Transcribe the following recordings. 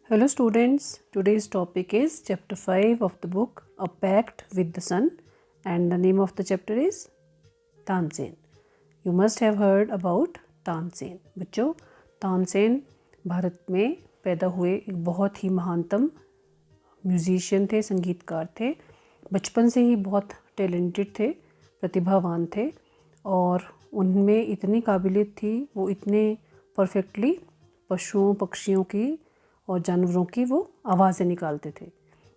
Hello students, today's topic is chapter 5 of the book A Pact with the Sun and the name of the chapter is Tansen. You must have heard about Tansen. बच्चों, तानसेन भारत में पैदा हुए एक बहुत ही महानतम musician थे, संगीतकार थे. बचपन से ही बहुत टैलेंटेड थे, प्रतिभावान थे और उनमें इतनी काबिलियत थी, वो इतने परफेक्टली पशुओं पक्षियों की और जानवरों की वो आवाज़ें निकालते थे.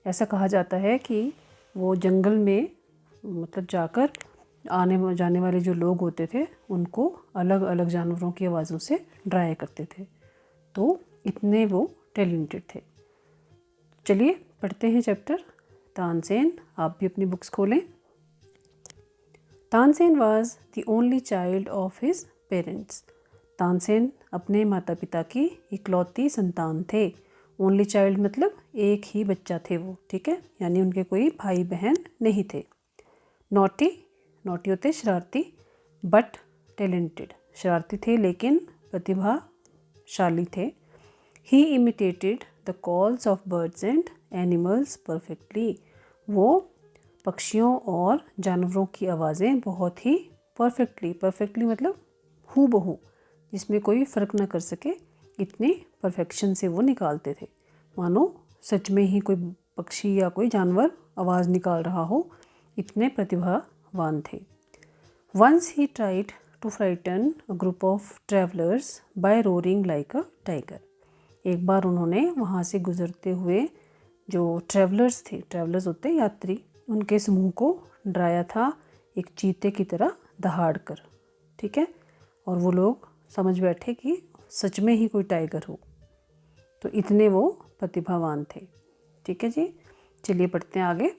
ऐसा कहा जाता है कि वो जंगल में मतलब जाकर आने जाने वाले जो लोग होते थे उनको अलग अलग जानवरों की आवाज़ों से डराया करते थे. तो इतने वो टैलेंटेड थे. चलिए पढ़ते हैं चैप्टर तानसेन. आप भी अपनी बुक्स खोलें. Tansen was the only child of his parents. Tansen अपने माता पिता की इकलौती संतान थे. ओनली चाइल्ड मतलब एक ही बच्चा थे वो, ठीक है, यानी उनके कोई भाई बहन नहीं थे. नॉटी, नॉटी होते शरारती, बट टैलेंटेड. शरारती थे लेकिन प्रतिभाशाली थे. He imitated the calls of birds and animals perfectly. वो पक्षियों और जानवरों की आवाज़ें बहुत ही परफेक्टली मतलब हूबहू, जिसमें कोई फ़र्क ना कर सके, इतने परफेक्शन से वो निकालते थे मानो सच में ही कोई पक्षी या कोई जानवर आवाज़ निकाल रहा हो. इतने प्रतिभावान थे. Once he tried to frighten a group of travellers by roaring like a tiger. एक बार उन्होंने वहाँ से गुजरते हुए जो ट्रैवलर्स थे, ट्रैवलर्स होते यात्री, उनके समूह को डराया था एक चीते की तरह दहाड़ कर, ठीक है. और वो लोग समझ बैठे कि सच में ही कोई टाइगर हो. तो इतने वो प्रतिभावान थे, ठीक है जी. चलिए पढ़ते हैं आगे.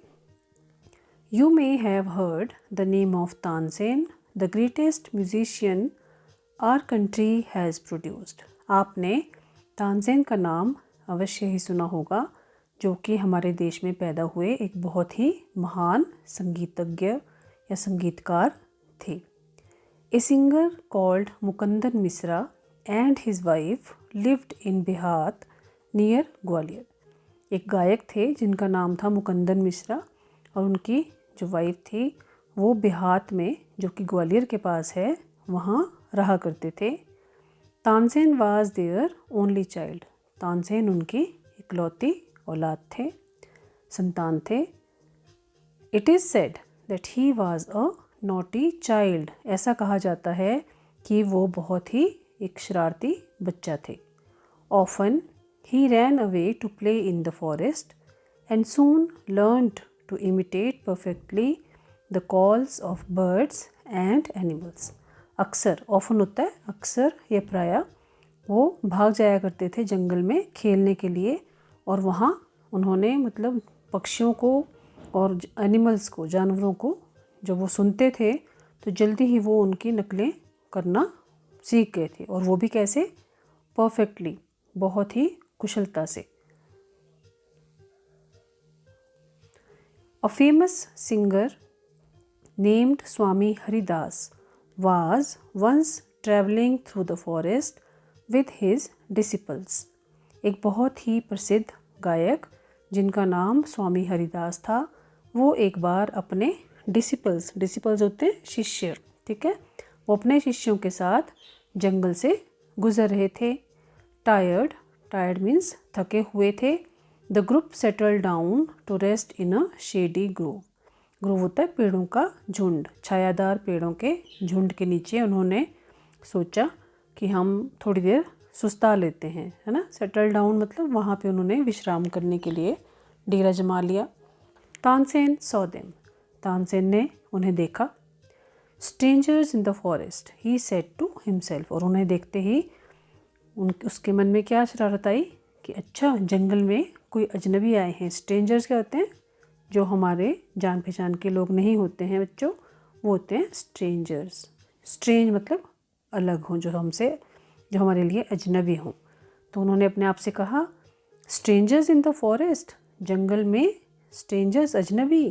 You may have heard the name of Tansen, the greatest musician our country has produced. आपने तानसेन का नाम अवश्य ही सुना होगा, जो कि हमारे देश में पैदा हुए एक बहुत ही महान संगीतज्ञ या संगीतकार थे. A singer called मुकंदन Mishra and his wife lived in बिहात near Gwalior. एक गायक थे जिनका नाम था मुकंदन मिश्रा और उनकी जो वाइफ थी वो बिहात में, जो कि ग्वालियर के पास है, वहाँ रहा करते थे. Tansen was their only child. Tansen उनकी इकलौती औलाद थे, संतान थे. It is said that he was a naughty child. ऐसा कहा जाता है कि वो बहुत ही एक शरारती बच्चा थे. Often he ran away to play in the forest and soon learned to imitate perfectly the calls of birds and animals. अक्सर, ऑफन होता है अक्सर या प्रायः, वो भाग जाया करते थे जंगल में खेलने के लिए और वहाँ उन्होंने मतलब पक्षियों को और एनिमल्स को, जानवरों को जब वो सुनते थे तो जल्दी ही वो उनकी नकलें करना सीख गए थे. और वो भी कैसे? परफेक्टली, बहुत ही कुशलता से. A famous singer named Swami Haridas was once travelling through the forest with his disciples. एक बहुत ही प्रसिद्ध गायक जिनका नाम स्वामी हरिदास था, वो एक बार अपने डिसिपल्स होते हैं शिष्य, ठीक है, वो अपने शिष्यों के साथ जंगल से गुजर रहे थे. टायर्ड मीन्स थके हुए थे. The group settle down to rest in a shady grove. Grove होता है पेड़ों का झुंड, छायादार पेड़ों के झुंड के नीचे उन्होंने सोचा कि हम थोड़ी देर सुस्ता लेते हैं, है ना. सेटल डाउन मतलब वहाँ पे उन्होंने विश्राम करने के लिए डेरा जमा लिया. Tansen saw them. तानसेन ने उन्हें देखा. Strangers in the forest he said to himself. और उन्हें देखते ही उसके मन में क्या शरारत आई कि अच्छा, जंगल में कोई अजनबी आए हैं. स्ट्रेंजर्स क्या होते हैं? जो हमारे जान पहचान के लोग नहीं होते हैं बच्चों, वो होते हैं स्ट्रेंजर्स. स्ट्रेंज मतलब अलग हों, जो हमसे, जो हमारे लिए अजनबी हों. तो उन्होंने अपने आप से कहा, स्ट्रेंजर्स इन द फॉरेस्ट, जंगल में स्ट्रेंजर्स, अजनबी,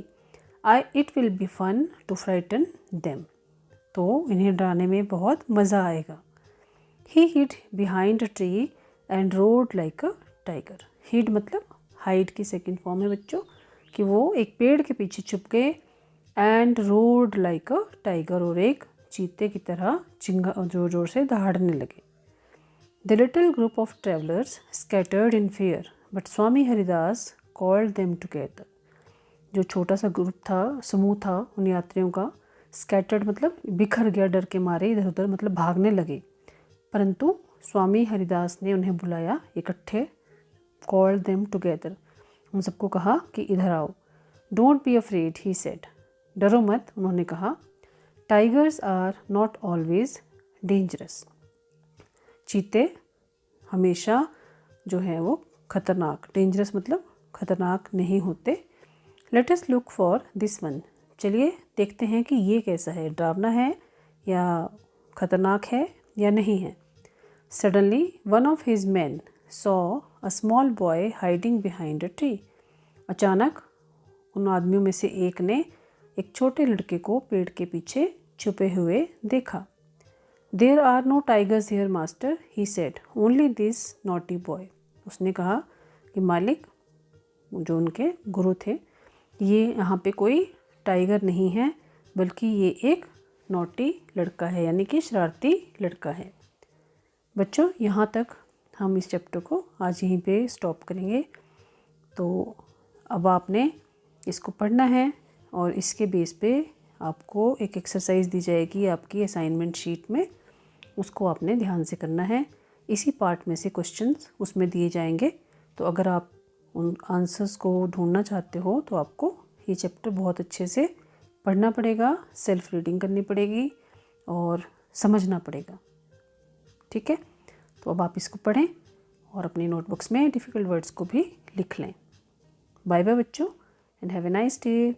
it will be fun to frighten them. तो इन्हें डराने में बहुत मज़ा आएगा. He hid behind a tree and roared like a tiger. Hid मतलब हाइड की सेकंड फॉर्म है बच्चों, कि वो एक पेड़ के पीछे छुप गए। And roared like a tiger, और एक चीते की तरह चिंगा जोर जोर से दहाड़ने लगे। The little group of travellers scattered in fear, but Swami Haridas called them together. जो छोटा सा ग्रुप था, समूह था उन यात्रियों का, स्कैटर्ड मतलब बिखर गया डर के मारे, इधर उधर मतलब भागने लगे, परंतु स्वामी हरिदास ने उन्हें बुलाया इकट्ठे। कॉल्ड देम टुगेदर, उन सबको कहा कि इधर आओ। Don't be afraid he said, डरो मत, उन्होंने कहा। Tigers are not always dangerous, चीते हमेशा जो है वो खतरनाक, डेंजरस मतलब खतरनाक नहीं होते। Let us look for this one, चलिए देखते हैं कि ये कैसा है, डरावना है या खतरनाक है या नहीं है। Suddenly one of his man saw a small boy hiding behind a tree, अचानक उन आदमियों में से एक ने एक छोटे लड़के को पेड़ के पीछे छुपे हुए देखा। There are no tigers here master he said, only this naughty boy, उसने कहा कि मालिक, जो उनके गुरु थे, ये यहाँ पे कोई टाइगर नहीं है, बल्कि ये एक नॉटी लड़का है, यानी कि शरारती लड़का है। बच्चों यहाँ तक हम इस चैप्टर को आज यहीं पे स्टॉप करेंगे। तो अब आपने इसको पढ़ना है और इसके बेस पे आपको एक एक्सरसाइज दी जाएगी आपकी असाइनमेंट शीट में, उसको आपने ध्यान से करना है। इसी पार्ट में से क्वेश्चंस उसमें दिए जाएंगे, तो अगर आप उन आंसर्स को ढूंढना चाहते हो तो आपको ये चैप्टर बहुत अच्छे से पढ़ना पड़ेगा, सेल्फ रीडिंग करनी पड़ेगी और समझना पड़ेगा। ठीक है, तो अब आप इसको पढ़ें और अपनी नोटबुक्स में डिफ़िकल्ट वर्ड्स को भी लिख लें। बाय बाय बच्चों, and have a nice day.